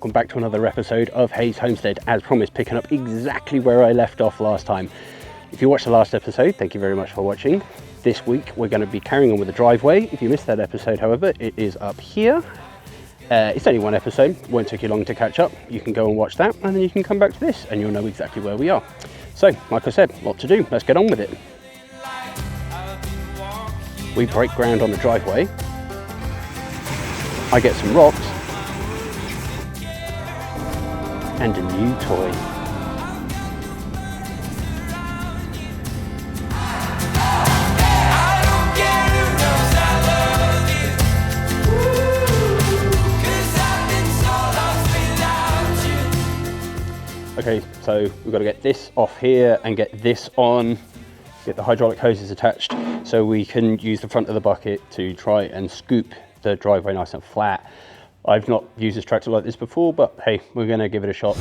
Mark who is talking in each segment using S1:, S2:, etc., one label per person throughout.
S1: welcome back to another episode of Hayes Homestead. As promised, picking up exactly where I left off last time. If you watched the last episode, thank you very much for watching. This week we're going to be carrying on with the driveway. If you missed that episode, however, it is up here. It's only one episode, won't take you long to catch up. You can go and watch that, and then you can come back to this and you'll know exactly where we are. So, like I said, lot to do, let's get on with it. We break ground on the driveway. I get some rocks and a new toy. Okay, so we've got to get this off here and get this on, get the hydraulic hoses attached so we can use the front of the bucket to try and scoop the driveway nice and flat. I've not used this tractor like this before, but hey, we're going to give it a shot.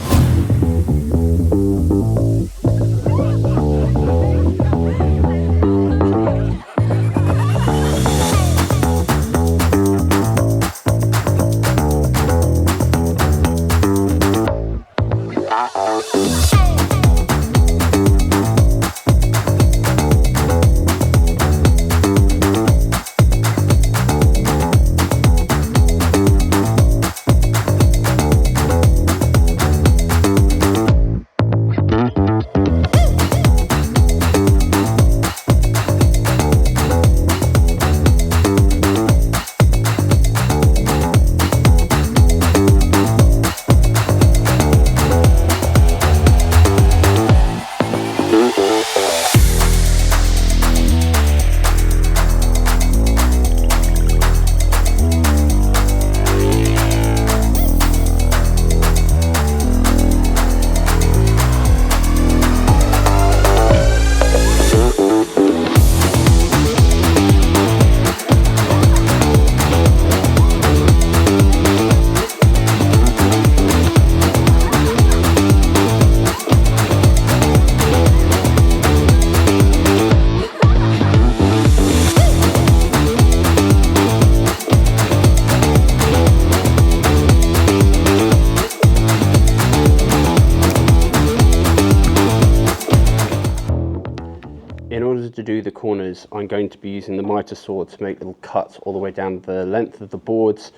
S1: To do the corners, I'm going to be using the miter saw to make little cuts all the way down the length of the boards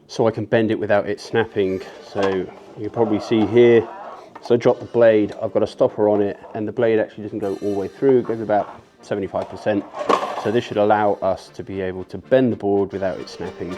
S1: so I can bend it without it snapping. So you can probably see here, so I drop the blade, I've got a stopper on it, and the blade actually doesn't go all the way through, it goes about 75%. So this should allow us to be able to bend the board without it snapping.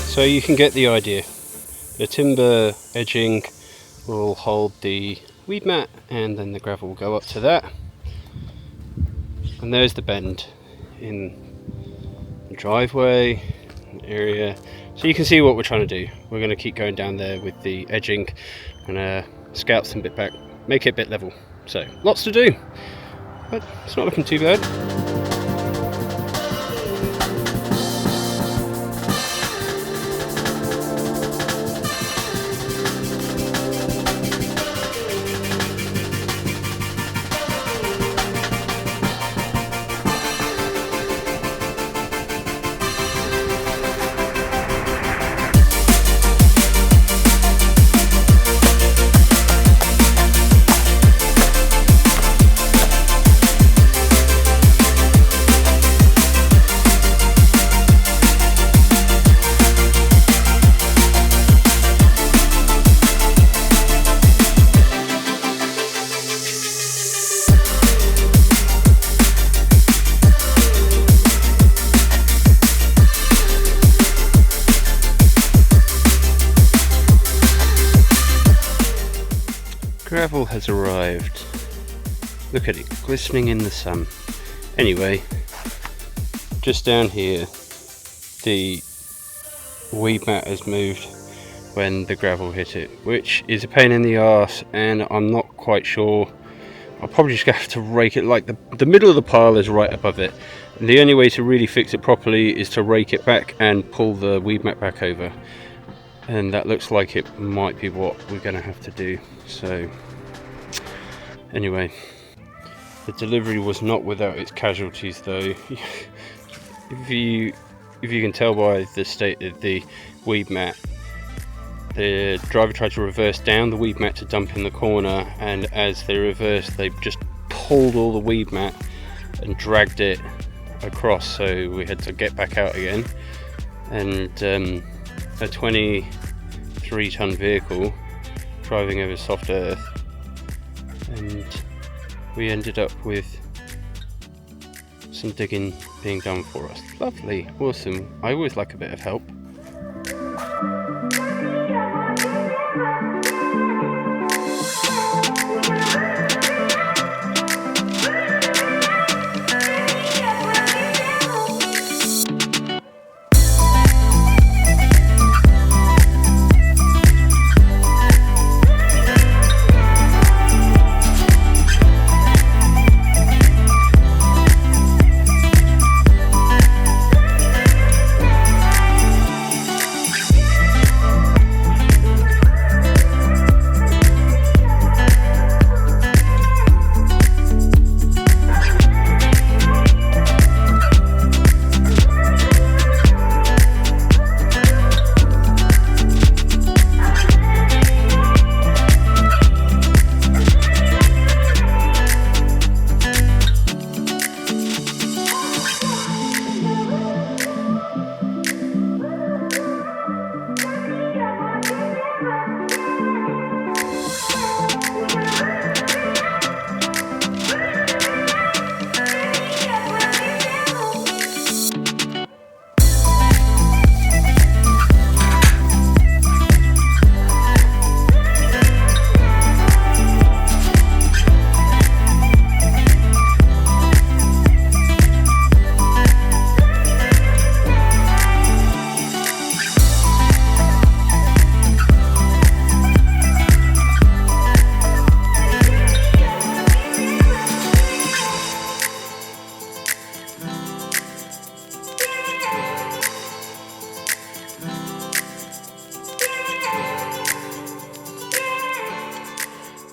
S1: So you can get the idea. The timber edging will hold the weed mat and then the gravel will go up to that. And there's the bend in the driveway area. So you can see what we're trying to do. We're going to keep going down there with the edging and scout some bit back, make it a bit level. So lots to do, but it's not looking too bad. has arrived. Look at it, glistening in the sun. Anyway, just down here, the weed mat has moved when the gravel hit it, which is a pain in the arse, and I'm not quite sure. I'll probably just have to rake it. Like the middle of the pile is right above it, and the only way to really fix it properly is to rake it back and pull the weed mat back over, and that looks like it might be what we're going to have to do. So anyway, the delivery was not without its casualties though. If you can tell by the state of the weed mat, the driver tried to reverse down the weed mat to dump in the corner, and as they reversed, they just pulled all the weed mat and dragged it across, so we had to get back out again. And a 23-ton vehicle driving over soft earth, and we ended up with some digging being done for us. Lovely, awesome. I always like a bit of help.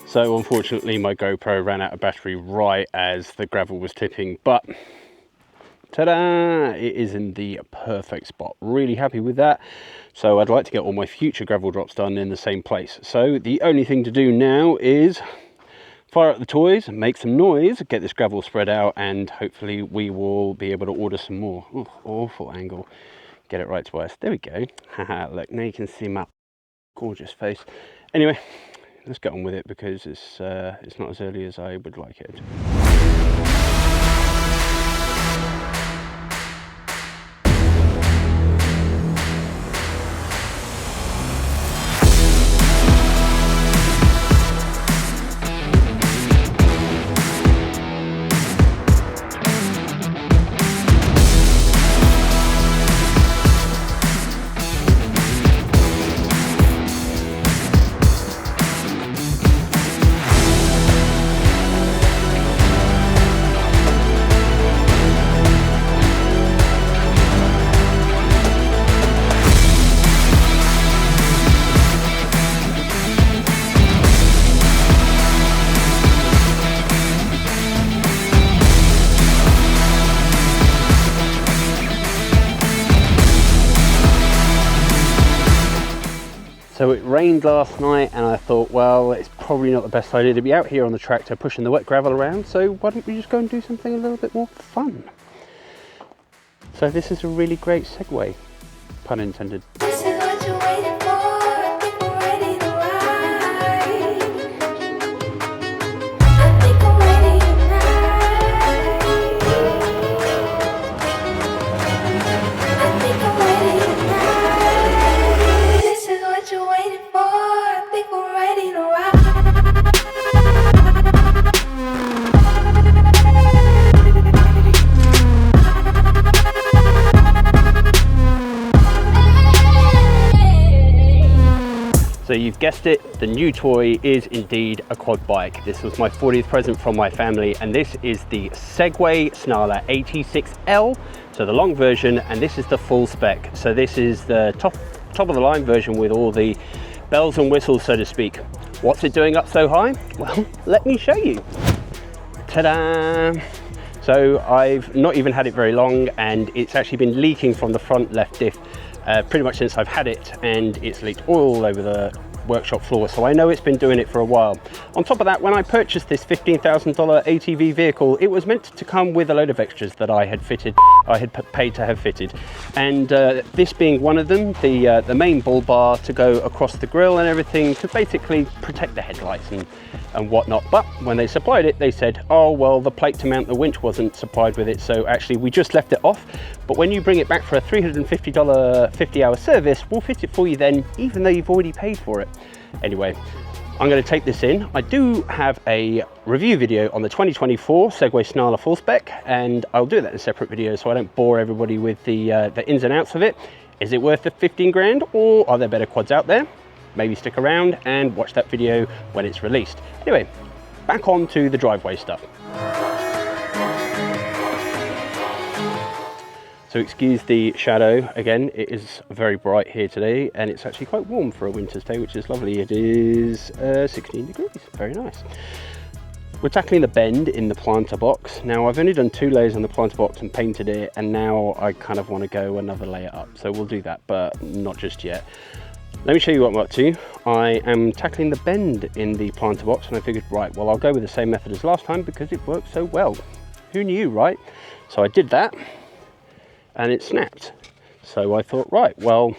S1: So unfortunately my GoPro ran out of battery right as the gravel was tipping, but ta-da, it is in the perfect spot. Really happy with that. So I'd like to get all my future gravel drops done in the same place. So the only thing to do now is fire up the toys, make some noise, get this gravel spread out, and hopefully we will be able to order some more. Ooh, awful angle. Get it right twice. There we go. Haha, look, now you can see my gorgeous face. Anyway, let's get on with it because it's not as early as I would like it. So it rained last night and I thought, well, it's probably not the best idea to be out here on the tractor pushing the wet gravel around, so why don't we just go and do something a little bit more fun? So this is a really great Segway, pun intended.
S2: This is what you're waiting for. I think we're ready to ride. I think I'm ready tonight. I think I'm ready tonight. This is what you're waiting for. I think we're ready to ride.
S1: So you've guessed it, the new toy is indeed a quad bike. This was my 40th present from my family, and this is the Segway Snarler 86L, so the long version, and this is the full spec. So this is the top of the line version with all the bells and whistles, so to speak. What's it doing up so high? Well, let me show you. Ta-da! So I've not even had it very long, and it's actually been leaking from the front left diff pretty much since I've had it, and it's leaked all over the workshop floor, so I know it's been doing it for a while. On top of that, when I purchased this $15,000 ATV vehicle, it was meant to come with a load of extras that I had paid to have fitted, and this being one of them, the main bull bar to go across the grille and everything to basically protect the headlights and whatnot. But when they supplied it, they said, oh well, the plate to mount the winch wasn't supplied with it, so actually we just left it off, but when you bring it back for a $350 50-hour service, we'll fit it for you then, even though you've already paid for it. Anyway, I'm going to take this in. I do have a review video on the 2024 Segway Snarler full spec, and I'll do that in a separate video so I don't bore everybody with the ins and outs of it. Is it worth the 15 grand, or are there better quads out there? Maybe stick around and watch that video when it's released. Anyway, back on to the driveway stuff. So excuse the shadow again, it is very bright here today, and it's actually quite warm for a winter's day, which is lovely. It is 16 degrees, very nice. We're tackling the bend in the planter box. Now I've only done 2 layers on the planter box and painted it, and now I kind of want to go another layer up. So we'll do that, but not just yet. Let me show you what I'm up to. I am tackling the bend in the planter box, and I figured, right, well, I'll go with the same method as last time because it worked so well. Who knew, right? So I did that, and it snapped. So I thought, right, well,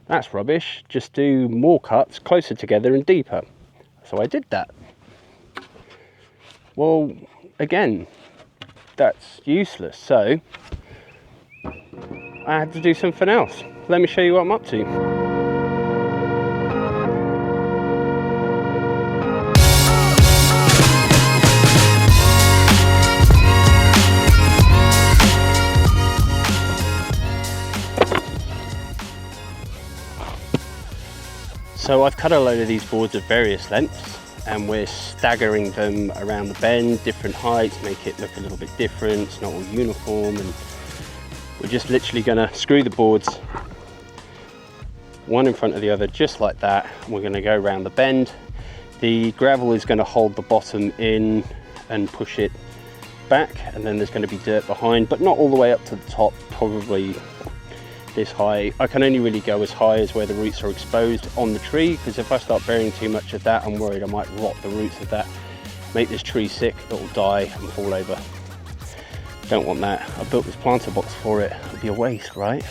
S1: that's rubbish. Just do more cuts closer together and deeper. So I did that. Well, again, that's useless. So I had to do something else. Let me show you what I'm up to. So I've cut a load of these boards of various lengths, and we're staggering them around the bend, different heights, make it look a little bit different. It's not all uniform, and we're just literally gonna screw the boards one in front of the other, just like that. We're gonna go around the bend. The gravel is gonna hold the bottom in and push it back, and then there's gonna be dirt behind, but not all the way up to the top, probably this high. I can only really go as high as where the roots are exposed on the tree, because if I start burying too much of that, I'm worried I might rot the roots of that, make this tree sick, it'll die and fall over. Don't want that. I built this planter box for it. It'd be a waste, right?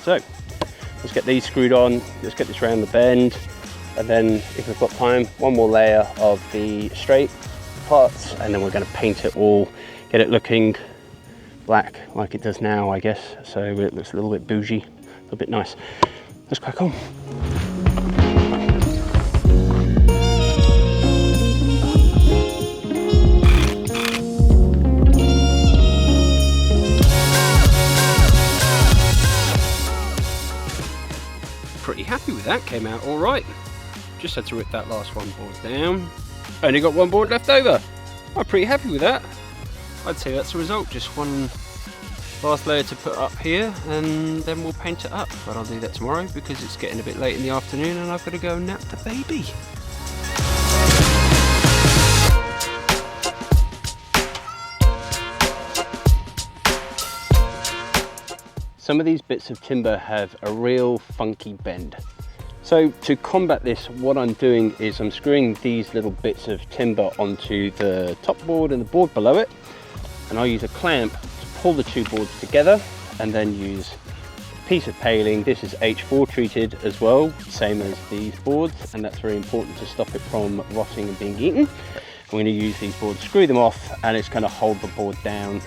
S1: So let's get these screwed on, let's get this around the bend, and then if we've got time, one more layer of the straight parts, and then we're going to paint it all, get it looking black like it does now, I guess, so it looks a little bit bougie, a little bit nice. Let's crack on. Pretty happy with that, came out all right. Just had to rip that last one board down. Only got one board left over. I'm pretty happy with that. I'd say that's the result, just one last layer to put up here, and then we'll paint it up. But I'll do that tomorrow because it's getting a bit late in the afternoon and I've got to go and nap the baby. Some of these bits of timber have a real funky bend. So to combat this, what I'm doing is I'm screwing these little bits of timber onto the top board and the board below it, and I'll use a clamp to pull the 2 boards together, and then use a piece of paling. This is H4 treated as well, same as these boards, and that's very important to stop it from rotting and being eaten. I'm going to use these boards, screw them off, and it's going to hold the board down.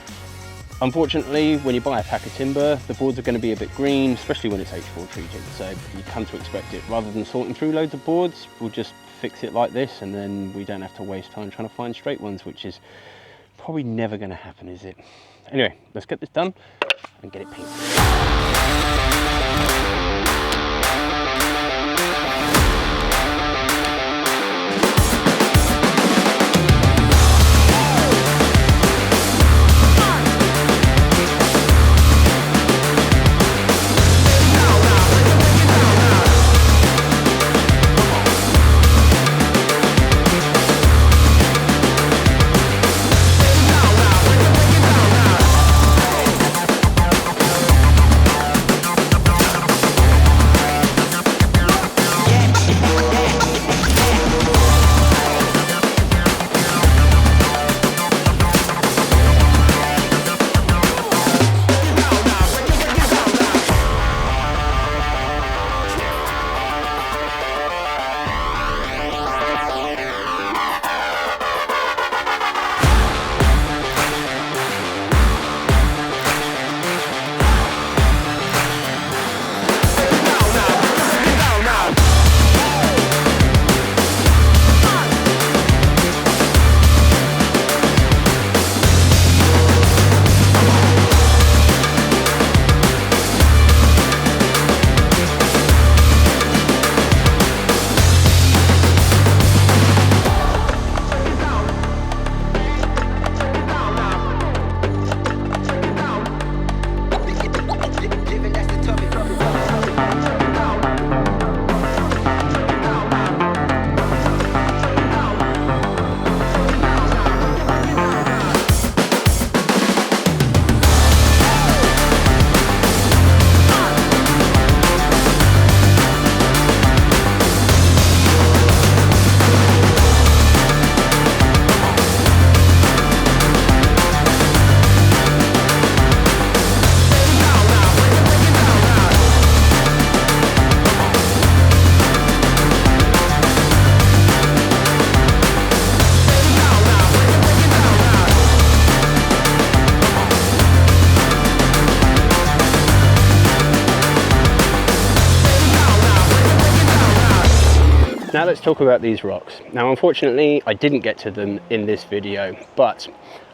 S1: Unfortunately, when you buy a pack of timber, the boards are going to be a bit green, especially when it's H4 treated, so you come to expect it. Rather than sorting through loads of boards, we'll just fix it like this, and then we don't have to waste time trying to find straight ones, which is probably never going to happen, is it? Anyway, let's get this done and get it painted. Now let's talk about these rocks. Now unfortunately I didn't get to them in this video, but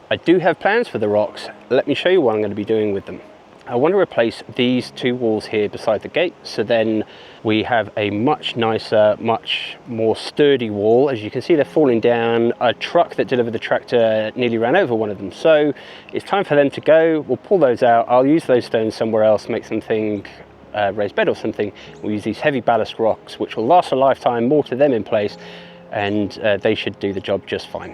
S1: I do have plans for the rocks. Let me show you what I'm going to be doing with them. I want to replace these two walls here beside the gate, so then we have a much nicer, much more sturdy wall. As you can see, they're falling down. A truck that delivered the tractor nearly ran over one of them, so it's time for them to go. We'll pull those out. I'll use those stones somewhere else, make something raised bed or something. We'll use these heavy ballast rocks which will last a lifetime, mortar them in place, and they should do the job just fine.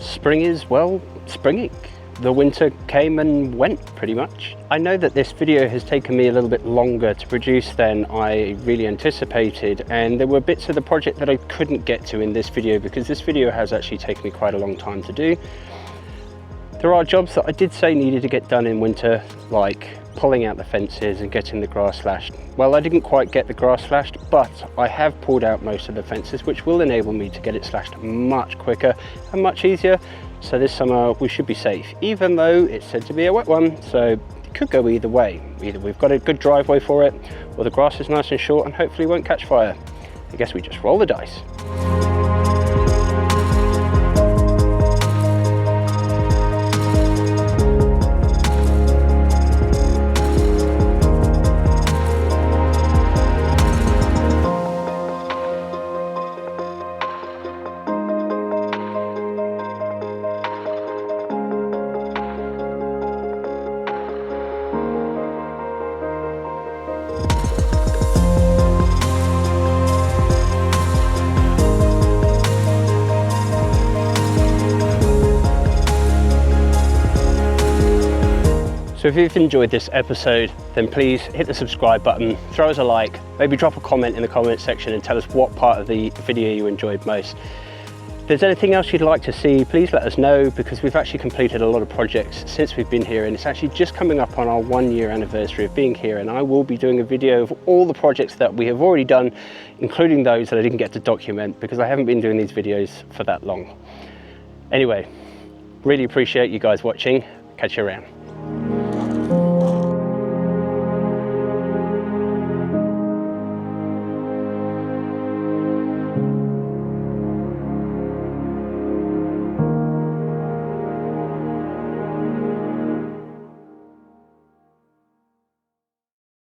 S1: Spring is, well, springing. The winter came and went pretty much. I know that this video has taken me a little bit longer to produce than I really anticipated, and there were bits of the project that I couldn't get to in this video because this video has actually taken me quite a long time to do. There are jobs that I did say needed to get done in winter, like pulling out the fences and getting the grass slashed. Well, I didn't quite get the grass slashed, but I have pulled out most of the fences, which will enable me to get it slashed much quicker and much easier. So this summer we should be safe, even though it's said to be a wet one, so it could go either way. Either we've got a good driveway for it, or the grass is nice and short and hopefully won't catch fire. I guess we just roll the dice. So if you've enjoyed this episode, then please hit the subscribe button, throw us a like, maybe drop a comment in the comment section and tell us what part of the video you enjoyed most. If there's anything else you'd like to see, please let us know, because we've actually completed a lot of projects since we've been here, and it's actually just coming up on our 1-year anniversary of being here, and I will be doing a video of all the projects that we have already done, including those that I didn't get to document because I haven't been doing these videos for that long. Anyway, really appreciate you guys watching. Catch you around.